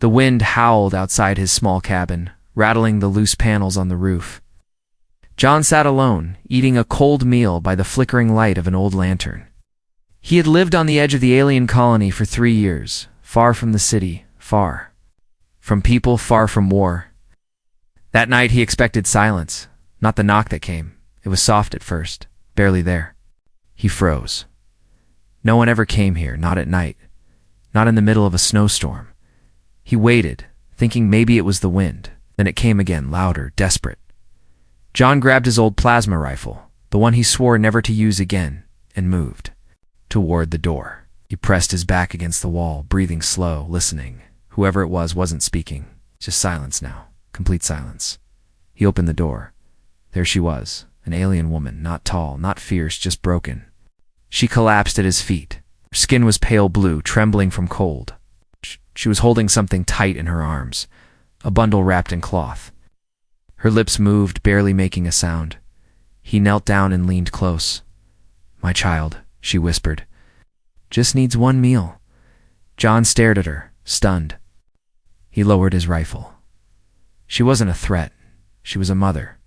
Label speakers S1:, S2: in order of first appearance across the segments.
S1: The wind howled outside his small cabin, rattling the loose panels on the roof. John sat alone, eating a cold meal by the flickering light of an old lantern. He had lived on the edge of the alien colony for 3 years, far from the city, far from people, far from war. That night he expected silence, not the knock that came. It was soft at first, barely there. He froze. No one ever came here, not at night, not in the middle of a snowstorm. He waited, thinking maybe it was the wind. Then it came again, louder, desperate. John grabbed his old plasma rifle, the one he swore never to use again, and moved toward the door. He pressed his back against the wall, breathing slow, listening. Whoever it was wasn't speaking. Just silence now. Complete silence. He opened the door. There she was, an alien woman, not tall, not fierce, just broken. She collapsed at his feet. Her skin was pale blue, trembling from cold. She was holding something tight in her arms, a bundle wrapped in cloth. Her lips moved, barely making a sound. He knelt down and leaned close. "My child," she whispered. "Just needs one meal." John stared at her, stunned. He lowered his rifle. She wasn't a threat. She was a mother.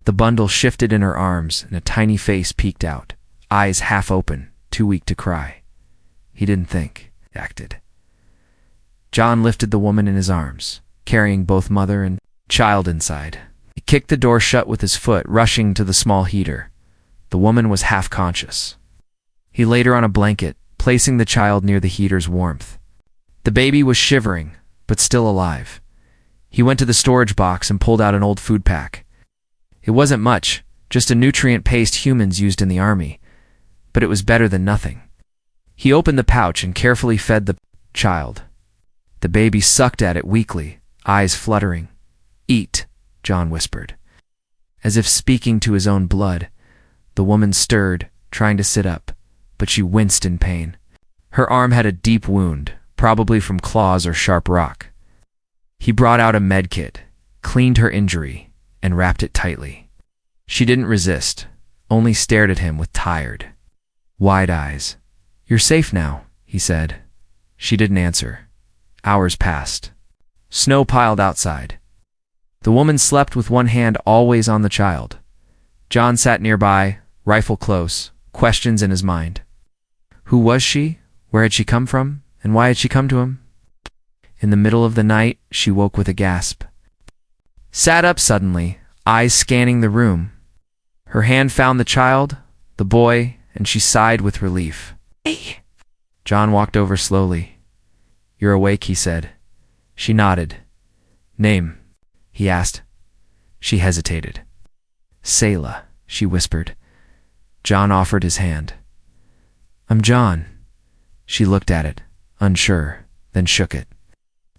S1: The bundle shifted in her arms, and a tiny face peeked out, eyes half open, too weak to cry. He didn't think, acted. John lifted the woman in his arms, carrying both mother and child inside. He kicked the door shut with his foot, rushing to the small heater. The woman was half conscious. He laid her on a blanket, placing the child near the heater's warmth. The baby was shivering, but still alive. He went to the storage box and pulled out an old food pack. It wasn't much, just a nutrient paste humans used in the army, but it was better than nothing. He opened the pouch and carefully fed the child. The baby sucked at it weakly, eyes fluttering. "Eat," John whispered. As if speaking to his own blood, the woman stirred, trying to sit up, but she winced in pain. Her arm had a deep wound, probably from claws or sharp rock. He brought out a med kit, cleaned her injury, and wrapped it tightly. She didn't resist, only stared at him with tired, wide eyes. "You're safe now," he said. She didn't answer. Hours passed. Snow piled outside. The woman slept with one hand always on the child. John sat nearby, rifle close, questions in his mind. Who was she? Where had she come from? And why had she come to him? In the middle of the night, she woke with a gasp. Sat up suddenly, eyes scanning the room. Her hand found the child, the boy, and she sighed with relief. "Hey." John walked over slowly. "You're awake," he said. She nodded. "Name?" he asked. She hesitated. "Selah," she whispered. John offered his hand. "I'm John." She looked at it, unsure, then shook it.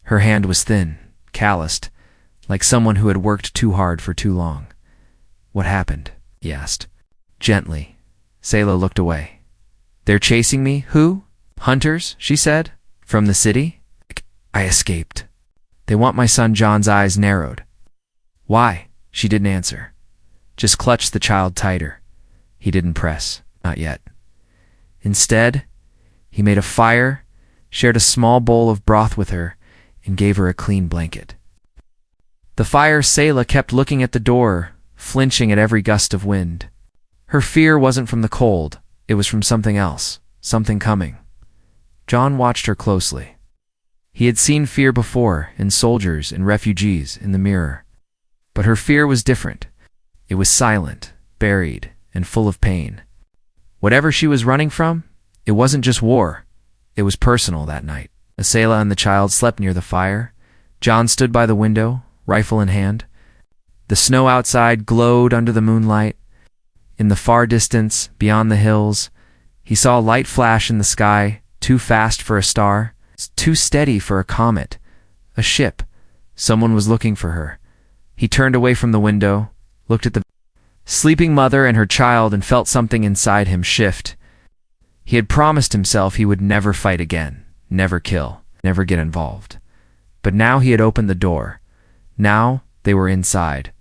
S1: Her hand was thin, calloused, like someone who had worked too hard for too long. "What happened?" he asked. Gently. Selah looked away. "They're chasing me? Who?" "Hunters," she said. "From the city?" "I escaped. They want my son." John's eyes narrowed. "Why?" She didn't answer. Just clutched the child tighter. He didn't press. Not yet. Instead, he made a fire, shared a small bowl of broth with her, and gave her a clean blanket. The fire. Selah kept looking at the door, flinching at every gust of wind. Her fear wasn't from the cold. It was from something else, something coming. John watched her closely. He had seen fear before, in soldiers and refugees, in the mirror. But her fear was different. It was silent, buried, and full of pain. Whatever she was running from, it wasn't just war. It was personal that night. Selah and the child slept near the fire. John stood by the window, rifle in hand. The snow outside glowed under the moonlight. In the far distance, beyond the hills, he saw a light flash in the sky, too fast for a star, too steady for a comet. A ship. Someone was looking for her. He turned away from the window, looked at the sleeping mother and her child, and felt something inside him shift. He had promised himself he would never fight again, never kill, never get involved. But now he had opened the door. Now they were inside,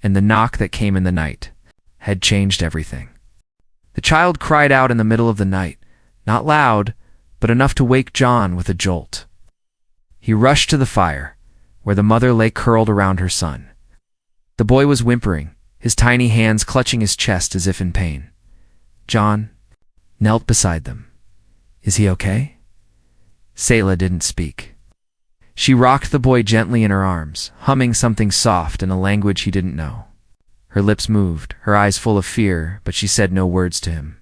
S1: and the knock that came in the night had changed everything. The child cried out in the middle of the night, not loud, but enough to wake John with a jolt. He rushed to the fire, where the mother lay curled around her son. The boy was whimpering, his tiny hands clutching his chest as if in pain. John knelt beside them. "Is he okay?" Selah didn't speak. She rocked the boy gently in her arms, humming something soft in a language he didn't know. Her lips moved, her eyes full of fear, but she said no words to him.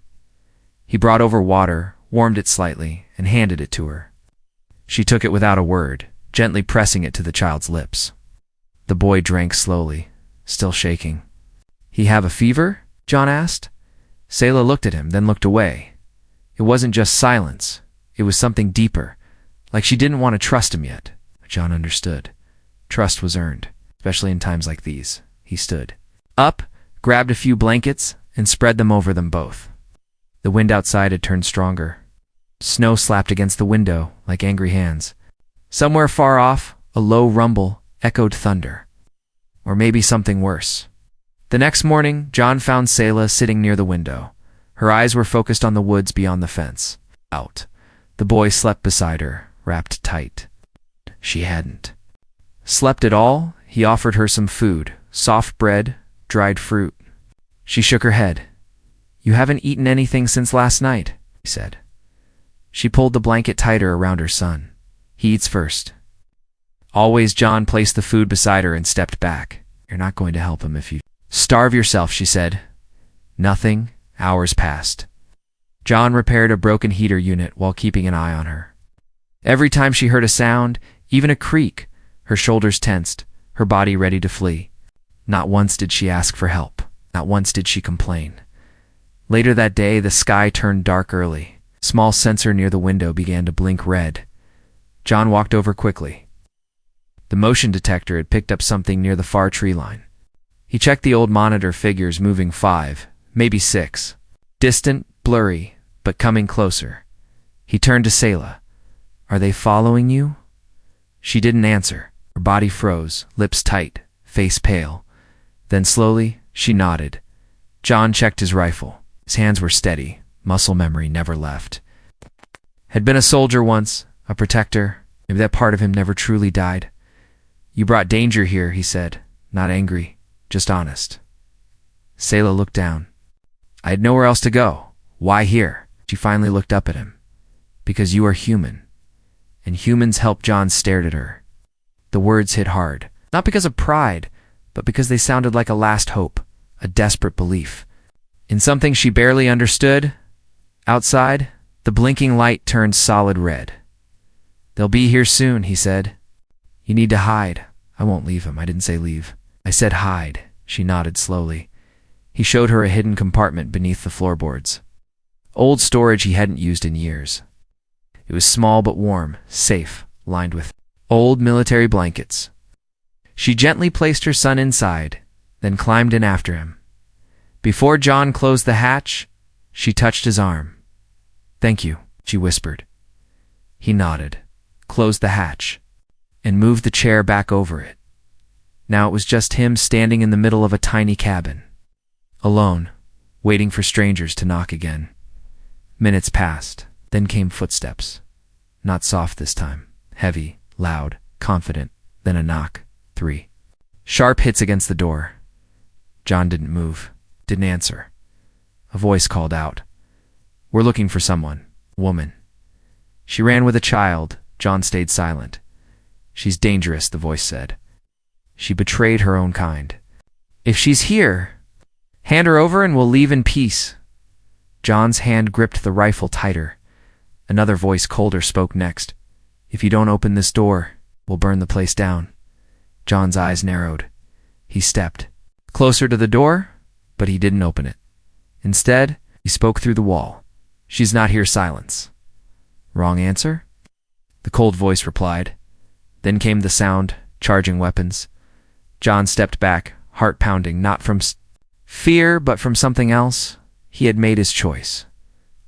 S1: He brought over water, warmed it slightly, and handed it to her. She took it without a word, gently pressing it to the child's lips. The boy drank slowly, still shaking. "He have a fever?" John asked. Selah looked at him, then looked away. It wasn't just silence. It was something deeper, like she didn't want to trust him yet. John understood. Trust was earned, especially in times like these. He stood up, grabbed a few blankets, and spread them over them both. The wind outside had turned stronger. Snow slapped against the window like angry hands. Somewhere far off, a low rumble echoed thunder. Or maybe something worse. The next morning, John found Selah sitting near the window. Her eyes were focused on the woods beyond the fence. Out. The boy slept beside her, wrapped tight. She hadn't slept at all. He offered her some food, soft bread, dried fruit. She shook her head. "You haven't eaten anything since last night," he said. She pulled the blanket tighter around her son. "He eats first." Always John placed the food beside her and stepped back. "You're not going to help him if you starve yourself," she said. Nothing. Hours passed. John repaired a broken heater unit while keeping an eye on her. Every time she heard a sound, even a creak, her shoulders tensed, her body ready to flee. Not once did she ask for help. Not once did she complain. Later that day, the sky turned dark early. A small sensor near the window began to blink red. John walked over quickly. The motion detector had picked up something near the far tree line. He checked the old monitor figures moving 5, maybe 6. Distant, blurry, but coming closer. He turned to Selah. "Are they following you?" She didn't answer. Her body froze, lips tight, face pale. Then slowly, she nodded. John checked his rifle. His hands were steady. Muscle memory never left. Had been a soldier once, a protector. Maybe that part of him never truly died. "You brought danger here," he said. Not angry, just honest. Selah looked down. "I had nowhere else to go. Why here?" She finally looked up at him. "Because you are human." And humans helped. John stared at her. The words hit hard. Not because of pride, but because they sounded like a last hope, a desperate belief. In something she barely understood. Outside, the blinking light turned solid red. "They'll be here soon," he said. "You need to hide." "I won't leave him. I didn't say leave. I said hide." She nodded slowly. He showed her a hidden compartment beneath the floorboards. Old storage he hadn't used in years. It was small but warm, safe, lined with old military blankets. She gently placed her son inside, then climbed in after him. Before John closed the hatch, she touched his arm. "Thank you," she whispered. He nodded, closed the hatch, and moved the chair back over it. Now it was just him standing in the middle of a tiny cabin. Alone, waiting for strangers to knock again. Minutes passed, then came footsteps. Not soft this time. Heavy, loud, confident, then a knock. 3. Sharp hits against the door. John didn't move, didn't answer. A voice called out. "We're looking for someone. Woman." She ran with a child. John stayed silent. "She's dangerous," the voice said. "She betrayed her own kind. If she's here, hand her over and we'll leave in peace." John's hand gripped the rifle tighter. Another voice, colder, spoke next. "If you don't open this door, we'll burn the place down." John's eyes narrowed. He stepped closer to the door, but he didn't open it. Instead, he spoke through the wall. "She's not here." Silence. "Wrong answer?" The cold voice replied. Then came the sound, charging weapons. John stepped back, heart pounding, not from fear, but from something else. He had made his choice.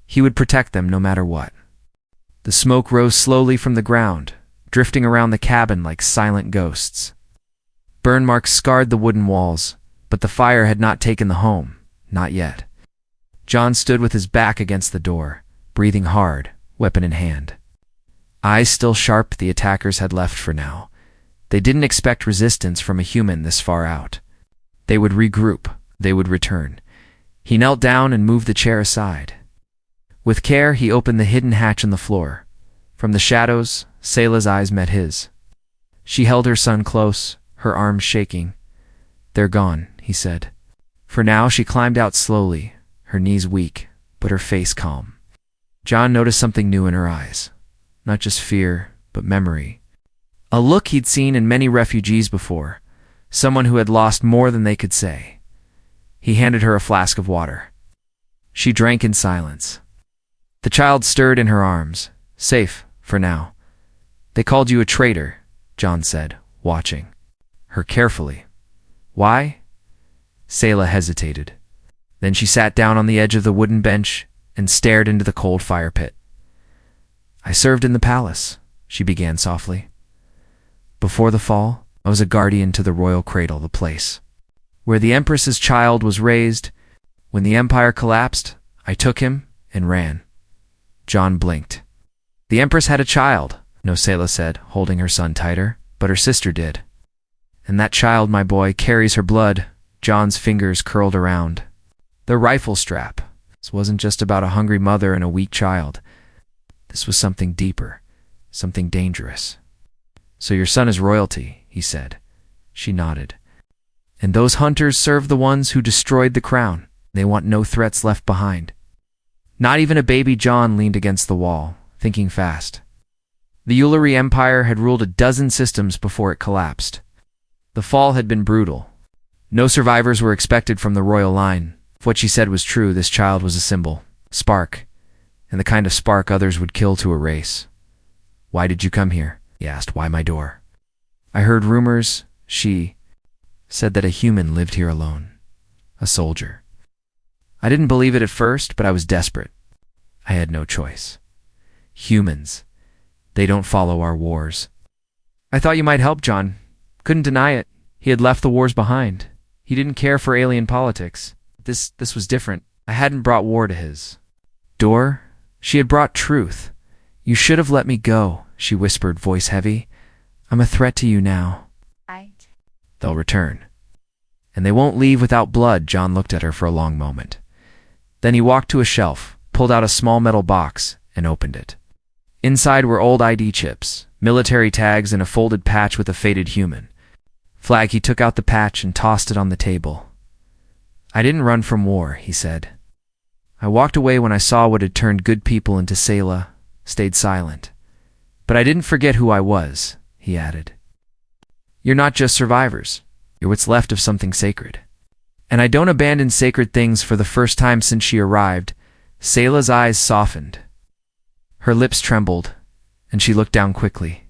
S1: He would protect them no matter what. The smoke rose slowly from the ground, drifting around the cabin like silent ghosts. Burn marks scarred the wooden walls, but the fire had not taken the home, not yet. John stood with his back against the door, breathing hard, weapon in hand. Eyes still sharp, the attackers had left for now. They didn't expect resistance from a human this far out. They would regroup. They would return. He knelt down and moved the chair aside. With care, he opened the hidden hatch in the floor. From the shadows, Sayla's eyes met his. She held her son close, her arms shaking. "They're gone," he said. For now, she climbed out slowly, her knees weak, but her face calm. John noticed something new in her eyes. Not just fear, but memory. A look he'd seen in many refugees before, someone who had lost more than they could say. He handed her a flask of water. She drank in silence. The child stirred in her arms. "Safe, for now." "They called you a traitor," John said, watching her carefully. "Why?" Sayla hesitated. Then she sat down on the edge of the wooden bench and stared into the cold fire pit. "I served in the palace," she began softly. "Before the fall, I was a guardian to the royal cradle, the place where the Empress's child was raised. When the empire collapsed, I took him and ran." John blinked. "The Empress had a child," no, Sayla said, holding her son tighter, "but her sister did. And that child, my boy, carries her blood." John's fingers curled around the rifle strap. This wasn't just about a hungry mother and a weak child. This was something deeper, something dangerous. "So your son is royalty," he said. She nodded. "And those hunters serve the ones who destroyed the crown. They want no threats left behind." Not even a baby John leaned against the wall, thinking fast. The Ulari Empire had ruled a dozen systems before it collapsed. The fall had been brutal. No survivors were expected from the royal line. If what she said was true, this child was a symbol, spark, and the kind of spark others would kill to erase. "Why did you come here?" he asked. "Why my door?" "I heard rumors," she said, "that a human lived here alone. A soldier. I didn't believe it at first, but I was desperate. I had no choice. Humans. They don't follow our wars." "I thought you might help," John couldn't deny it. He had left the wars behind. He didn't care for alien politics. This was different. I hadn't brought war to his door. She had brought truth. "You should have let me go," she whispered, voice heavy. "I'm a threat to you now." "They'll return. And they won't leave without blood." John looked at her for a long moment. Then he walked to a shelf, pulled out a small metal box, and opened it. Inside were old ID chips, military tags, and a folded patch with a faded human flag. He took out the patch and tossed it on the table. "I didn't run from war," he said. "I walked away when I saw what had turned good people into Sayla, stayed silent. But I didn't forget who I was," he added. "You're not just survivors. You're what's left of something sacred. And I don't abandon sacred things." For the first time since she arrived, Sayla's eyes softened. Her lips trembled, and she looked down quickly.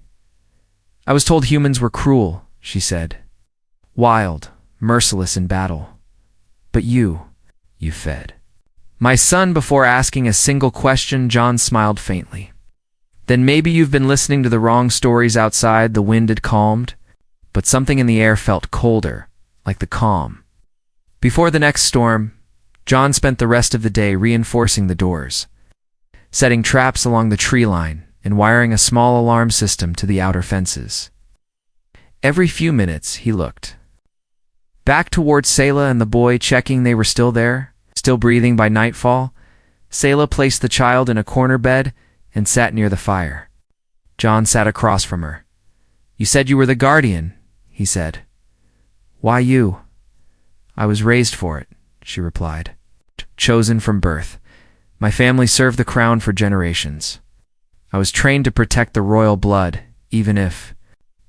S1: "I was told humans were cruel," she said. "Wild, merciless in battle. But you fed my son before asking a single question." John smiled faintly. "Then maybe you've been listening to the wrong stories." Outside, the wind had calmed, but something in the air felt colder, like the calm before the next storm. John spent the rest of the day reinforcing the doors, setting traps along the tree line, and wiring a small alarm system to the outer fences. Every few minutes, he looked back towards Sayla and the boy, checking they were still there, still breathing. By nightfall, Sayla placed the child in a corner bed and sat near the fire. John sat across from her. "You said you were the guardian," he said. "Why you?" "I was raised for it," she replied. "Chosen from birth. My family served the crown for generations. I was trained to protect the royal blood, even if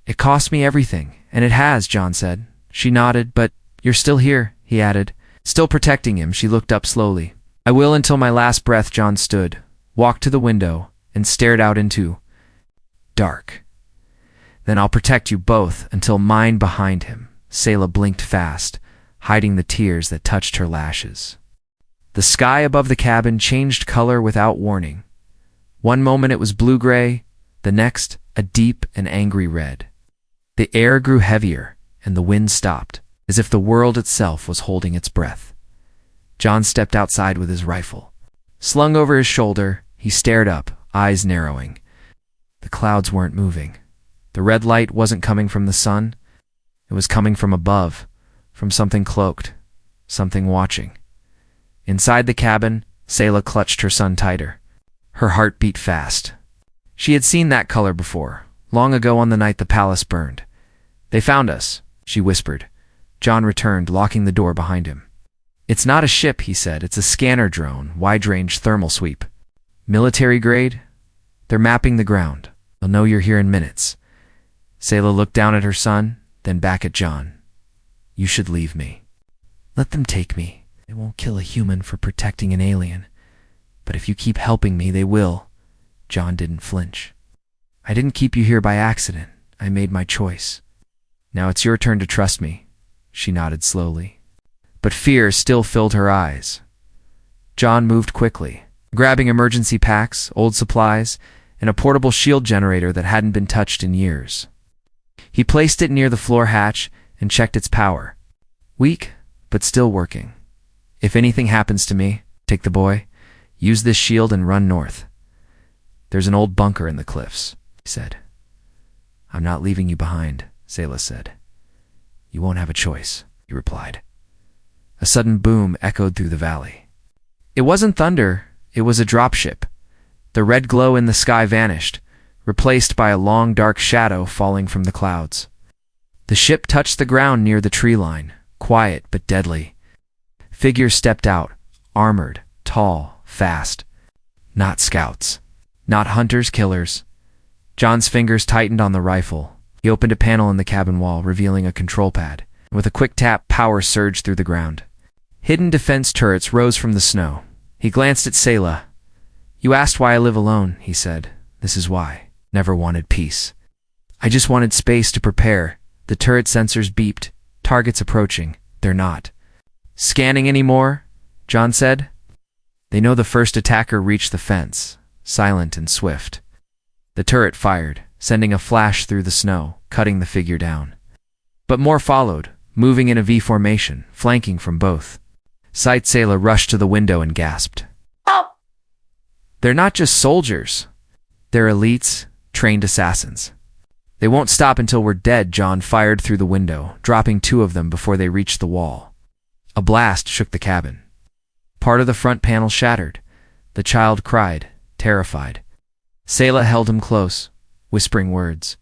S1: it cost me everything." "And it has," John said. She nodded. "But you're still here," he added. "Still protecting him." She looked up slowly. "I will until my last breath." John stood, walked to the window, and stared out into dark. "Then I'll protect you both until mine." Behind him, Sayla blinked fast, hiding the tears that touched her lashes. The sky above the cabin changed color without warning. One moment it was blue-gray, the next a deep and angry red. The air grew heavier, and the wind stopped, as if the world itself was holding its breath. John stepped outside with his rifle slung over his shoulder. He stared up, eyes narrowing. The clouds weren't moving. The red light wasn't coming from the sun. It was coming from above, from something cloaked, something watching. Inside the cabin, Selah clutched her son tighter. Her heart beat fast. She had seen that color before, long ago on the night the palace burned. "They found us," she whispered. John returned, locking the door behind him. "It's not a ship," he said. "It's a scanner drone, wide-range thermal sweep. Military grade? They're mapping the ground. They'll know you're here in minutes." Selah looked down at her son, then back at John. "You should leave me." "Let them take me. They won't kill a human for protecting an alien. But if you keep helping me, they will." John didn't flinch. "I didn't keep you here by accident. I made my choice. Now it's your turn to trust me." She nodded slowly. But fear still filled her eyes. John moved quickly, grabbing emergency packs, old supplies, and a portable shield generator that hadn't been touched in years. He placed it near the floor hatch and checked its power. Weak, but still working. "If anything happens to me, take the boy, use this shield and run north. There's an old bunker in the cliffs," he said. "I'm not leaving you behind," Selah said. "You won't have a choice," he replied. A sudden boom echoed through the valley. It wasn't thunder, it was a dropship. The red glow in the sky vanished, replaced by a long dark shadow falling from the clouds. The ship touched the ground near the tree line, quiet but deadly. Figures stepped out, armored, tall, fast. Not scouts. Not hunters-killers. John's fingers tightened on the rifle. He opened a panel in the cabin wall, revealing a control pad. With a quick tap, power surged through the ground. Hidden defense turrets rose from the snow. He glanced at Selah. "You asked why I live alone," he said. "This is why. Never wanted peace. I just wanted space to prepare." The turret sensors beeped. "Targets approaching." "They're not scanning anymore," John said. "They know the first attacker reached the fence, silent and swift." The turret fired, sending a flash through the snow, cutting the figure down. But more followed, moving in a V formation, flanking from both. Sight Selah rushed to the window and gasped. "Help!" "They're not just soldiers. They're elites, trained assassins. They won't stop until we're dead." John fired through the window, dropping 2 of them before they reached the wall. A blast shook the cabin. Part of the front panel shattered. The child cried, terrified. Selah held him close, whispering words.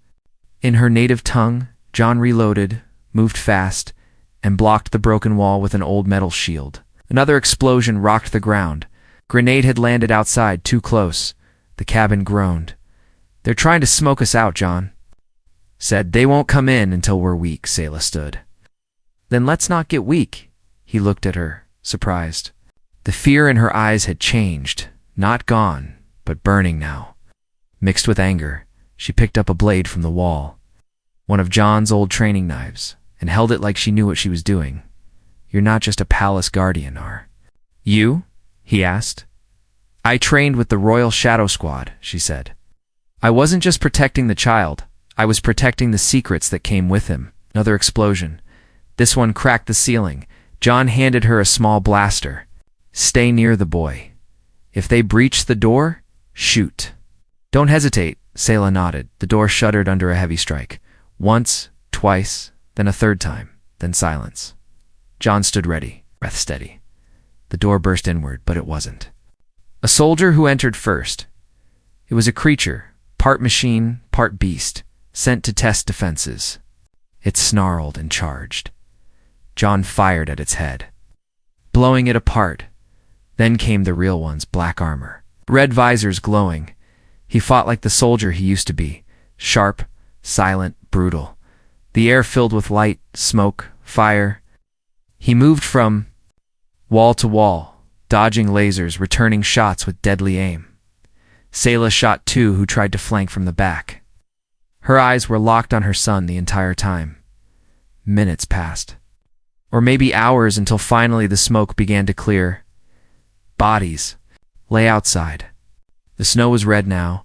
S1: In her native tongue, John reloaded, moved fast, and blocked the broken wall with an old metal shield. Another explosion rocked the ground. Grenade had landed outside, too close. The cabin groaned. "They're trying to smoke us out," John said. "They won't come in until we're weak." Selah stood. "Then let's not get weak." He looked at her, surprised. The fear in her eyes had changed, not gone, but burning now. Mixed with anger, she picked up a blade from the wall, one of John's old training knives, and held it like she knew what she was doing. "You're not just a palace guardian, are you?" he asked. "I trained with the Royal Shadow Squad," she said. "I wasn't just protecting the child, I was protecting the secrets that came with him." Another explosion. This one cracked the ceiling. John handed her a small blaster. "Stay near the boy. If they breach the door, shoot." "Don't hesitate," Selah nodded. The door shuddered under a heavy strike. Once, twice, then a third time, then silence. John stood ready, breath steady. The door burst inward, but it wasn't. A soldier who entered first. It was a creature, part machine, part beast, sent to test defenses. It snarled and charged. John fired at its head, blowing it apart. Then came the real one's black armor, red visors glowing. He fought like the soldier he used to be, sharp, silent, brutal. The air filled with light, smoke, fire. He moved from wall to wall, dodging lasers, returning shots with deadly aim. Selah shot 2 who tried to flank from the back. Her eyes were locked on her son the entire time. Minutes passed, or maybe hours, until finally the smoke began to clear. Bodies lay outside. The snow was red now.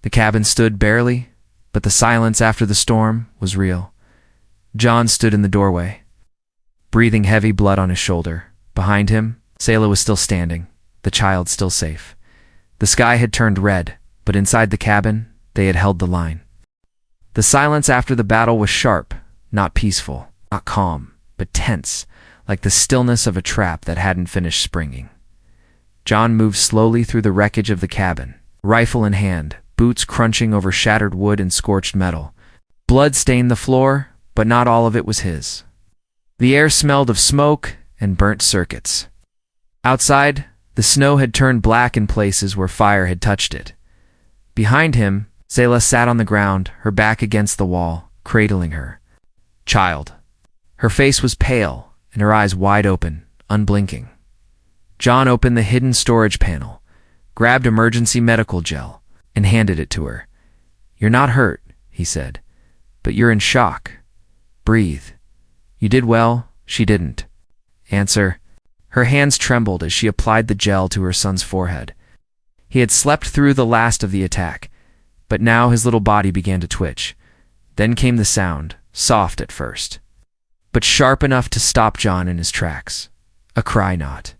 S1: The cabin stood barely, but the silence after the storm was real. John stood in the doorway, breathing heavy, blood on his shoulder. Behind him, Selah was still standing, the child still safe. The sky had turned red, but inside the cabin, They had held the line. The silence after the battle was sharp, not peaceful, not calm, but tense, like the stillness of a trap that hadn't finished springing. John moved slowly through the wreckage of the cabin, rifle in hand, boots crunching over shattered wood and scorched metal. Blood stained the floor, but not all of it was his. The air smelled of smoke and burnt circuits. Outside, the snow had turned black in places where fire had touched it. Behind him, Selah sat on the ground, her back against the wall, cradling her child. Her face was pale, and her eyes wide open, unblinking. John opened the hidden storage panel, grabbed emergency medical gel, and handed it to her. "You're not hurt," he said, "but you're in shock. Breathe." "You did well." She didn't answer. Her hands trembled as she applied the gel to her son's forehead. He had slept through the last of the attack, but now his little body began to twitch. Then came the sound, soft at first, but sharp enough to stop John in his tracks. A cry, not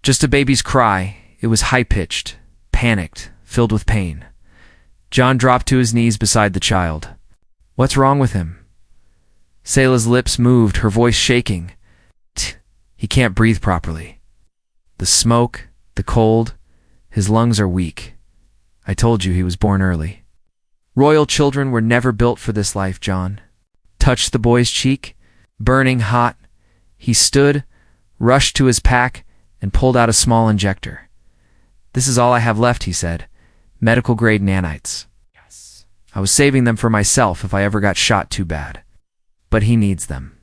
S1: just a baby's cry. It was high-pitched, panicked, filled with pain. John dropped to his knees beside the child. "What's wrong with him?" Selah's lips moved, her voice shaking. "He can't breathe properly. The smoke, the cold, his lungs are weak. I told you he was born early." "Royal children were never built for this life," John touched the boy's cheek, burning hot. He stood, rushed to his pack, and pulled out a small injector. "This is all I have left," he said. "Medical-grade nanites. Yes. I was saving them for myself if I ever got shot too bad. But he needs them."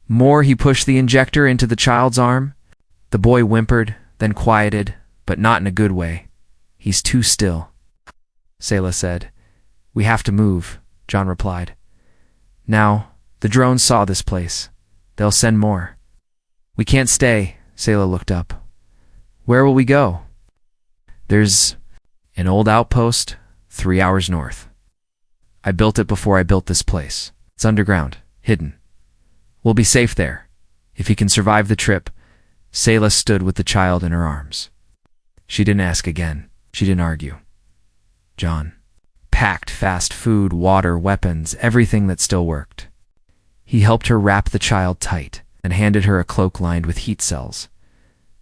S1: More, he pushed the injector into the child's arm. The boy whimpered, then quieted, but not in a good way. "He's too still," Selah said. "We have to move," John replied. "Now, the drones saw this place. They'll send more." "We can't stay," Selah looked up. "Where will we go?" "There's an old outpost 3 hours north. I built it before I built this place. It's underground, hidden. We'll be safe there, if he can survive the trip." Selah stood with the child in her arms. She didn't ask again. She didn't argue. John packed fast food, water, weapons, everything that still worked. He helped her wrap the child tight and handed her a cloak lined with heat cells.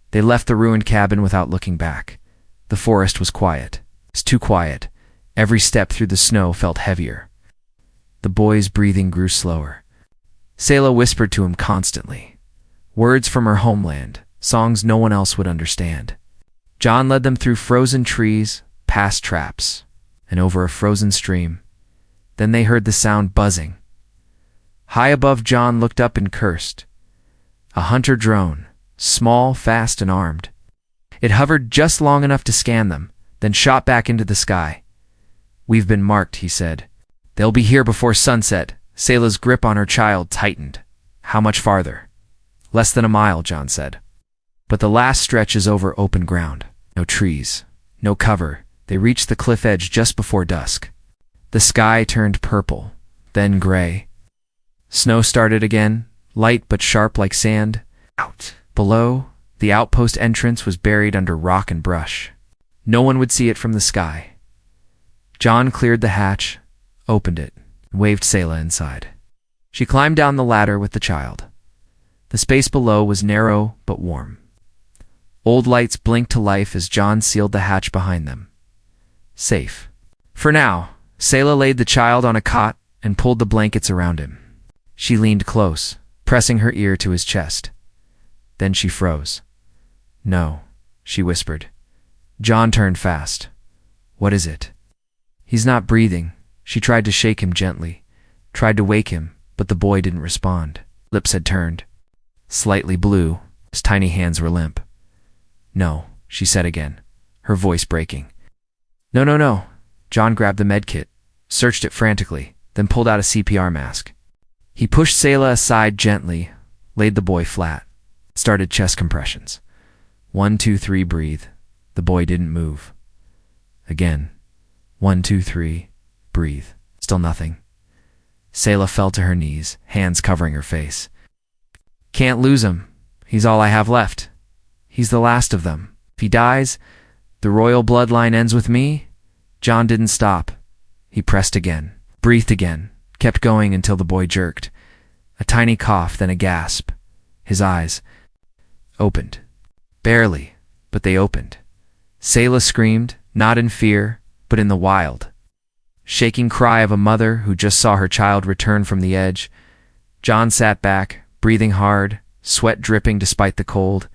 S1: They left the ruined cabin without looking back. The forest was quiet. It was too quiet. Every step through the snow felt heavier. The boy's breathing grew slower. Selah whispered to him constantly. Words from her homeland, songs no one else would understand. John led them through frozen trees, past traps, and over a frozen stream. Then they heard the sound buzzing. High above, John looked up and cursed. A hunter drone, small, fast, and armed. It hovered just long enough to scan them, then shot back into the sky. "We've been marked," he said. "They'll be here before sunset." Selah's grip on her child tightened. "How much farther?" "Less than a mile," John said. "But the last stretch is over open ground. No trees, no cover." They reached the cliff edge just before dusk. The sky turned purple, then gray. Snow started again, light but sharp like sand. Out below, the outpost entrance was buried under rock and brush. No one would see it from the sky. John cleared the hatch, opened it, and waved Selah inside. She climbed down the ladder with the child. The space below was narrow but warm. Old lights blinked to life as John sealed the hatch behind them. Safe. For now, Selah laid the child on a cot and pulled the blankets around him. She leaned close, pressing her ear to his chest. Then she froze. "No," she whispered. John turned fast. "What is it?" "He's not breathing." She tried to shake him gently, tried to wake him, but the boy didn't respond. Lips had turned, slightly blue, his tiny hands were limp. "No," she said again, her voice breaking. "No, no, no." John grabbed the med kit, searched it frantically, then pulled out a CPR mask. He pushed Selah aside gently, laid the boy flat, started chest compressions. 1, 2, 3, breathe. The boy didn't move. Again. 1, 2, 3, breathe. Still nothing. Selah fell to her knees, hands covering her face. "Can't lose him. He's all I have left. He's the last of them. If he dies, the royal bloodline ends with me." John didn't stop. He pressed again, breathed again, kept going until the boy jerked. A tiny cough, then a gasp. His eyes opened. Barely, but they opened. Selah screamed, not in fear, but in the wild, shaking cry of a mother who just saw her child return from the edge. John sat back, breathing hard, sweat dripping despite the cold.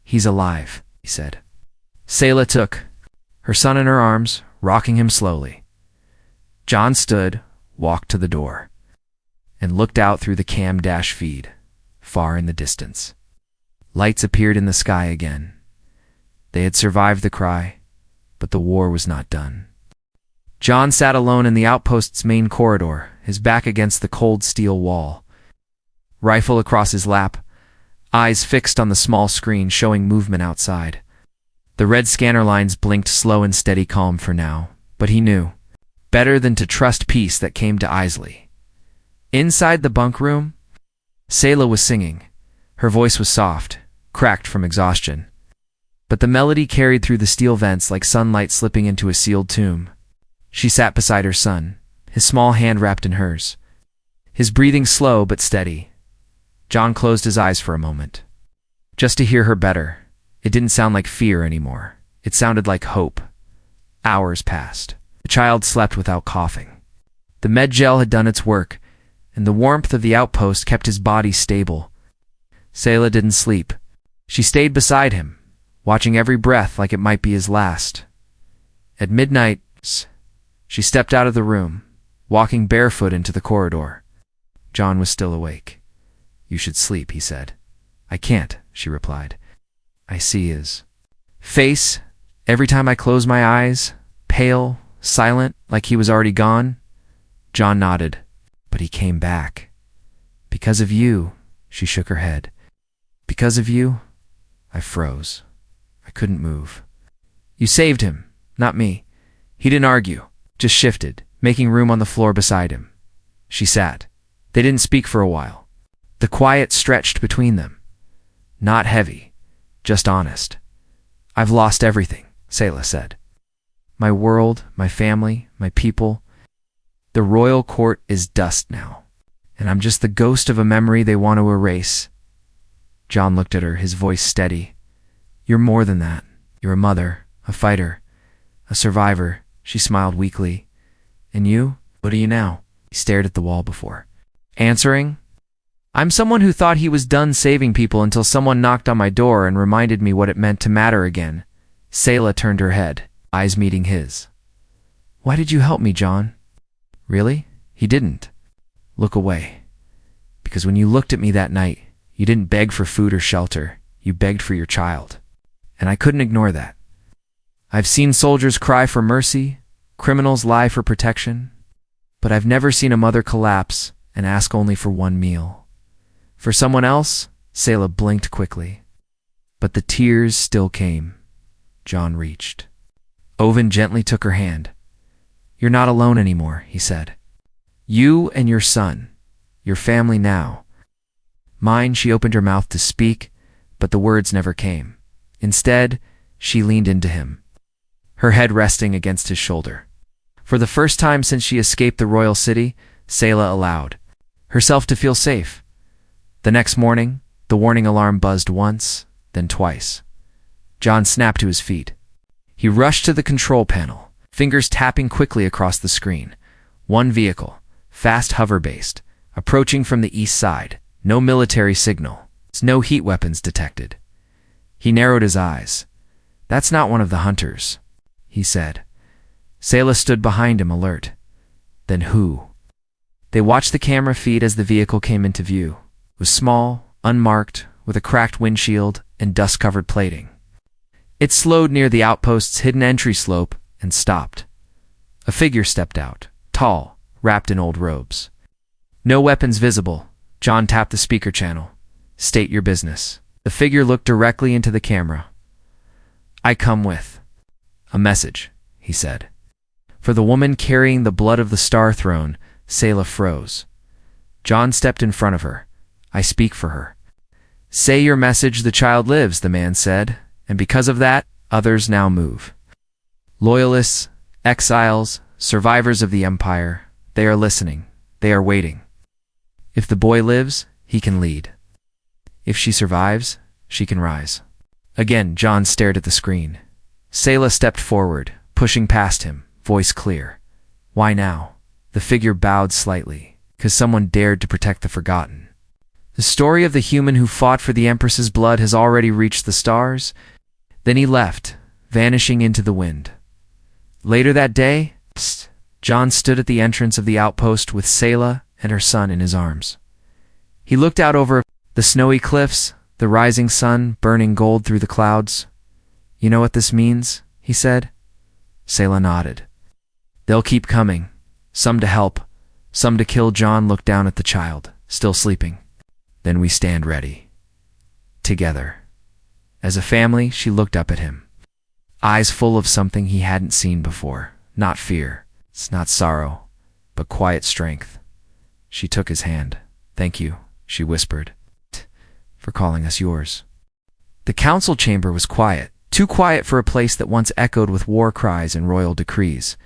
S1: "He's alive," he said. Selah took her son in her arms, rocking him slowly. John stood, walked to the door, and looked out through the cam dash feed, far in the distance. Lights appeared in the sky again. They had survived the cry, but the war was not done. John sat alone in the outpost's main corridor, his back against the cold steel wall. Rifle across his lap, eyes fixed on the small screen showing movement outside. The red scanner lines blinked slow and steady calm for now, but he knew, better than to trust peace that came to Isley. Inside the bunk room, Selah was singing. Her voice was soft, cracked from exhaustion, but the melody carried through the steel vents like sunlight slipping into a sealed tomb. She sat beside her son, his small hand wrapped in hers, his breathing slow but steady. John closed his eyes for a moment, just to hear her better. It didn't sound like fear anymore. It sounded like hope. Hours passed. The child slept without coughing. The med gel had done its work, and the warmth of the outpost kept his body stable. Selah didn't sleep. She stayed beside him, watching every breath like it might be his last. At midnight, she stepped out of the room, walking barefoot into the corridor. John was still awake. "You should sleep," he said. "I can't," she replied. "I see his face every time I close my eyes, pale, silent, like he was already gone." John nodded. "But he came back. Because of you," she shook her head. "Because of you, I froze. I couldn't move. You saved him, not me." He didn't argue, just shifted, making room on the floor beside him. She sat. They didn't speak for a while. The quiet stretched between them. Not heavy, just honest. "I've lost everything," Selah said. "My world, my family, my people. The royal court is dust now, and I'm just the ghost of a memory they want to erase." John looked at her, his voice steady. "You're more than that. You're a mother, a fighter, a survivor." She smiled weakly. "And you? What are you now?" He stared at the wall before answering. "I'm someone who thought he was done saving people until someone knocked on my door and reminded me what it meant to matter again." Selah turned her head, eyes meeting his. "Why did you help me, John?" "Really?" He didn't look away. "Because when you looked at me that night, you didn't beg for food or shelter. You begged for your child. And I couldn't ignore that. I've seen soldiers cry for mercy, criminals lie for protection, but I've never seen a mother collapse and ask only for one meal. For someone else," Selah blinked quickly. But the tears still came. John reached. Owen gently took her hand. "You're not alone anymore," he said. "You and your son, your family now." "Mine," she opened her mouth to speak, but the words never came. Instead, she leaned into him, her head resting against his shoulder. For the first time since she escaped the royal city, Selah allowed herself to feel safe. The next morning, the warning alarm buzzed once, then twice. John snapped to his feet. He rushed to the control panel, fingers tapping quickly across the screen. One vehicle, fast hover-based, approaching from the east side. No military signal. No heat weapons detected. He narrowed his eyes. "That's not one of the hunters," he said. Selah stood behind him, alert. "Then who?" They watched the camera feed as the vehicle came into view. It was small, unmarked, with a cracked windshield and dust-covered plating. It slowed near the outpost's hidden entry slope and stopped. A figure stepped out, tall, wrapped in old robes. "No weapons visible." John tapped the speaker channel. "State your business." The figure looked directly into the camera. "I come with a message," he said. For the woman carrying the blood of the Star Throne, Selah froze. John stepped in front of her. "I speak for her." "Say your message, the child lives," the man said, "and because of that, others now move. Loyalists, exiles, survivors of the Empire, they are listening, they are waiting. If the boy lives, he can lead. If she survives, she can rise. Again, John stared at the screen. Selah stepped forward, pushing past him, voice clear. Why now? The figure bowed slightly, 'cause someone dared to protect the forgotten. The story of the human who fought for the Empress's blood has already reached the stars. Then he left, vanishing into the wind. Later that day, John stood at the entrance of the outpost with Selah and her son in his arms. He looked out over the snowy cliffs, the rising sun burning gold through the clouds. You know what this means? He said. Selah nodded. They'll keep coming, some to help, some to kill. John looked down at the child, still sleeping. Then we stand ready. Together. As a family, she looked up at him. Eyes full of something he hadn't seen before. Not fear, it's not sorrow, but quiet strength. She took his hand. Thank you, she whispered, for calling us yours. The council chamber was quiet, too quiet for a place that once echoed with war cries and royal decrees.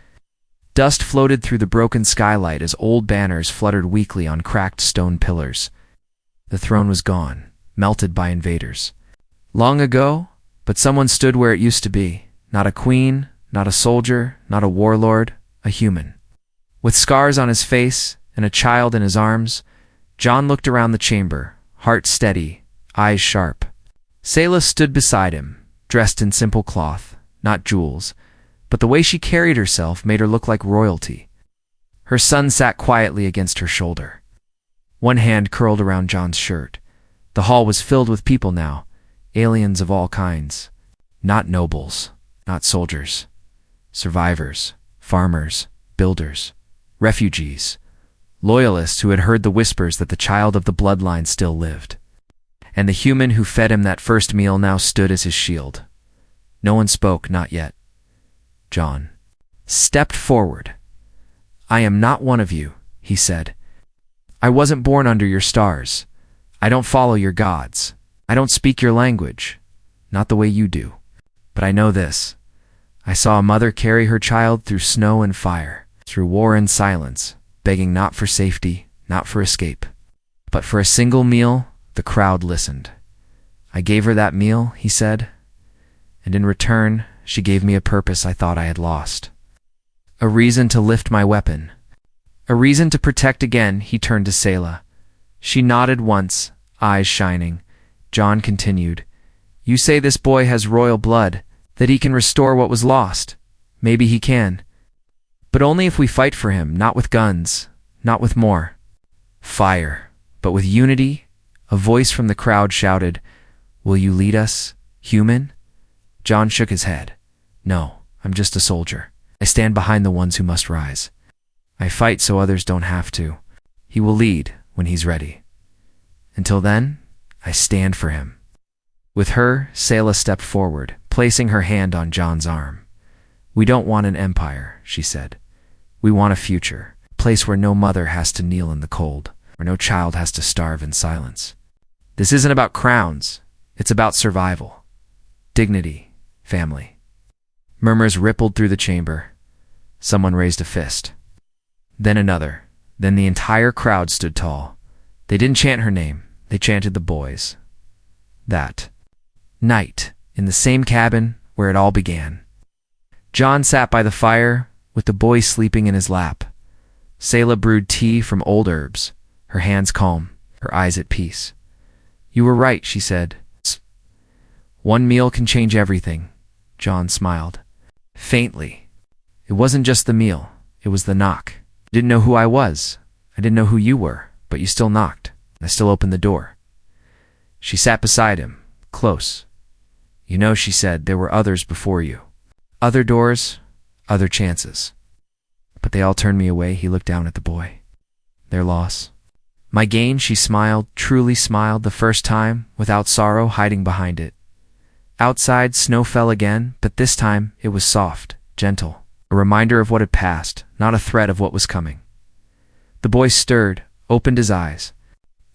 S1: Dust floated through the broken skylight as old banners fluttered weakly on cracked stone pillars. The throne was gone, melted by invaders. Long ago, but someone stood where it used to be. Not a queen, not a soldier, not a warlord, a human. With scars on his face and a child in his arms, John looked around the chamber, heart steady, eyes sharp. Selah stood beside him, dressed in simple cloth, not jewels, but the way she carried herself made her look like royalty. Her son sat quietly against her shoulder. One hand curled around John's shirt. The hall was filled with people now, aliens of all kinds. Not nobles, not soldiers. Survivors, farmers, builders, refugees, loyalists who had heard the whispers that the child of the bloodline still lived. And the human who fed him that first meal now stood as his shield. No one spoke, not yet. John stepped forward. I am not one of you, he said. I wasn't born under your stars. I don't follow your gods. I don't speak your language, not the way you do. But I know this. I saw a mother carry her child through snow and fire, through war and silence, begging not for safety, not for escape, but for a single meal. The crowd listened. I gave her that meal, he said, and in return, she gave me a purpose I thought I had lost. A reason to lift my weapon. A reason to protect again. He turned to Selah. She nodded once, eyes shining. John continued, You say this boy has royal blood, that he can restore what was lost. Maybe he can. But only if we fight for him, not with guns, not with more fire, but with unity. A voice from the crowd shouted, Will you lead us, human? John shook his head. No, I'm just a soldier. I stand behind the ones who must rise. I fight so others don't have to. He will lead when he's ready. Until then, I stand for him. With her, Selah stepped forward, placing her hand on John's arm. We don't want an empire, she said. We want a future, a place where no mother has to kneel in the cold, where no child has to starve in silence. This isn't about crowns. It's about survival, dignity, family. Murmurs rippled through the chamber. Someone raised a fist. Then another. Then the entire crowd stood tall. They didn't chant her name. They chanted the boy's. That night, in the same cabin where it all began. John sat by the fire, with the boy sleeping in his lap. Selah brewed tea from old herbs, her hands calm, her eyes at peace. You were right, she said. One meal can change everything. John smiled. Faintly. It wasn't just the meal, it was the knock. You didn't know who I was. I didn't know who you were, but you still knocked. I still opened the door. She sat beside him, close. You know, she said, there were others before you. Other doors, other chances. But they all turned me away. He looked down at the boy. Their loss. My gain, she smiled, truly smiled the first time, without sorrow hiding behind it. Outside, snow fell again, but this time it was soft, gentle. A reminder of what had passed, not a threat of what was coming. The boy stirred, opened his eyes,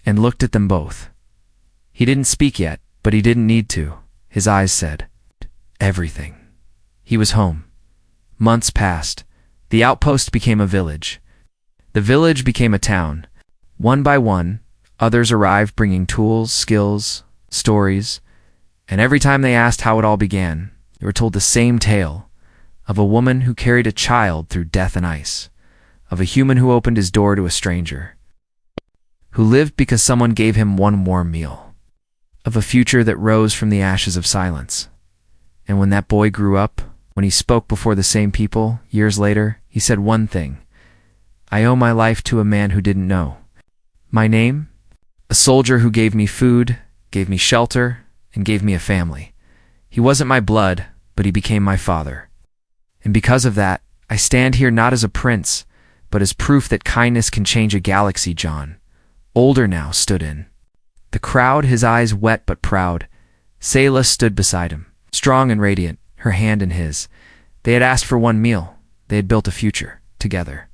S1: and looked at them both. He didn't speak yet, but he didn't need to. His eyes said everything. He was home. Months passed. The outpost became a village. The village became a town. One by one, others arrived bringing tools, skills, stories, and every time they asked how it all began, they were told the same tale of a woman who carried a child through death and ice, of a human who opened his door to a stranger, who lived because someone gave him one warm meal, of a future that rose from the ashes of silence. And when that boy grew up, when he spoke before the same people, years later, he said one thing: "I owe my life to a man who didn't know my name, a soldier who gave me food, gave me shelter, and gave me a family. He wasn't my blood, but he became my father. And because of that, I stand here not as a prince, but as proof that kindness can change a galaxy." John, older now, stood in the crowd, his eyes wet but proud. Sayla stood beside him, strong and radiant, her hand in his. They had asked for one meal. They had built a future together.